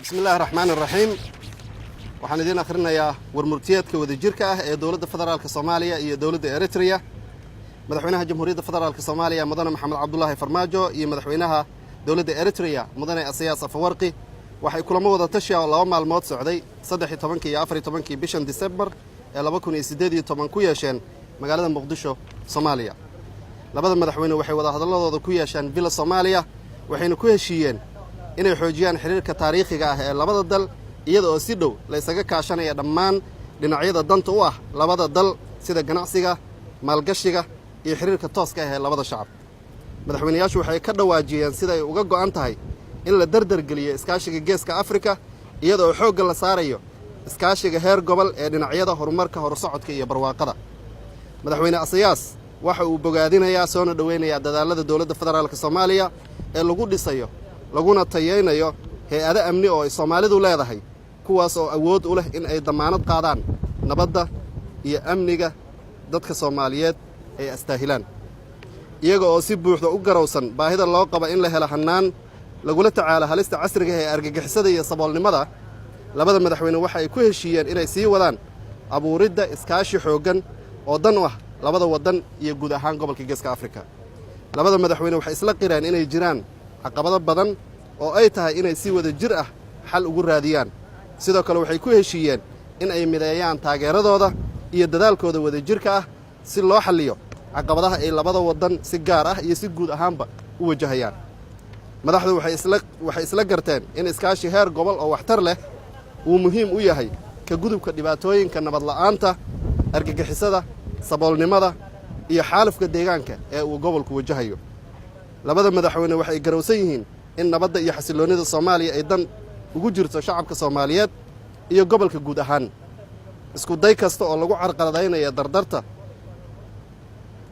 بسم الله الرحمن الرحيم. waxaan idin akhrinayaa warmurtiyeedka wadajirka ah ee dawladda federaalka Soomaaliya iyo dawladda Eritrea. Madaxweynaha Jamhuuriyadda Federaalka Soomaaliya Mudane Maxamed Cabdullaahi Farmaajo iyo madaxweynaha dawladda Eritrea Mudane Isayaas Afwerqi waxay kulamo wada tashi ah laba maalmood socday 13 iyo 14 bishan December ee 2018 ku yeesheen magaalada Muqdisho, Soomaaliya. Labada madaxweyne waxay wada hadalladooda ku yeesheen Villa Soomaaliya waxayna ku heshiiyeen inay xoojiyaan xiriirka taariikhiga ah ee labada dal iyada oo si dhow la isaga kaashanaya dhammaan dhinacyada danta u ah labada dal sida ganacsiga, maalgashiga iyo xiriirka tooska ah ee labada shacab. Madaxweynayaashu waxay ka dhawaajiyeen sida ay uga go'an tahay in la dardargeliyo iskaashiga Geeska Afrika iyada oo xoogga la saarayo iskaashiga heer gobol ee dhinacyada horumarka horusocodka iyo barwaaqada. Madaxweyne Isayaas waxa uu bogaadinayaa soona dhaweynayaa dadaalada dawladda federaalka Soomaaliya ee lagu dhisayo laguna tayeynayo hay'ado amni oo Soomaalidu leedahay kuwaas oo awood u leh in ay damaanad qaadaan nabadda iyo amniga dadka Soomaaliyeed ay astaahilaan iyaga oo si buuxda u garowsan baahida loo qabo in la helo hanaan lagula tacaalo halista casriga ee argagixisada iyo saboolnimada. Labada madaxweyne waxa ay ku heshiiyeen inay sii wadaan abuuridda iskaashi xooggan oo dan u ah labada wadan iyo guud ahaan gobolka Geeska Afrika. Labada madaxweyne waxay isla qireen inay jiraan caqabado badan oo ay tahay inay si wada jir ah xal ugu raadiyaan. Sidoo kale waxay ku heshiiyeen in ay mideeyaan taageeradooda iyo dadaalkooda wada jirka ah si loo xalliyo caqabadaha ay labada wadan si gaar ah iyo si guud ahaanba u wajahayaan. Madaxdu waxay isla garteen in iskaashi heer gobol oo waxtar leh uu muhiim u yahay ka gudubka dhibaatooyinka nabad la'aanta, argagixisada, saboolnimada iyo xaalufka deegaanka ee uu gobolku wajahayo. Labada madaxweyne waxay garowsan yihiin in nabadda iyo xasiloonida Soomaaliya ay dan ugu jirto shacabka Soomaaliyeed iyo gobolka guud ahaan. Isku day kasta oo lagu carqaladeynayo dardarta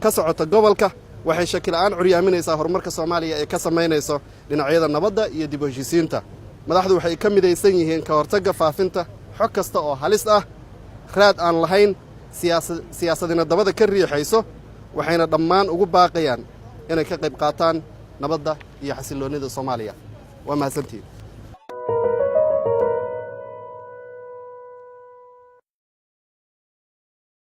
ka socota gobolka waxay shakil aan curyaaminaysaa horumarka Soomaaliya ee ka sameynayso dhinacyada nabadda iyo dib u heshiisiinta. Madaxdu waxay ka midaysan yihiin ka hortagga faafinta xog kasta oo halis ah, raad aan lahayn, siyaasadina dabada ka riixayso, waxayna dhammaan ugu baaqayaan inay ka qayb qaataan nabadda iyo xasiloonida Soomaaliya. Waa mahadsantihiin.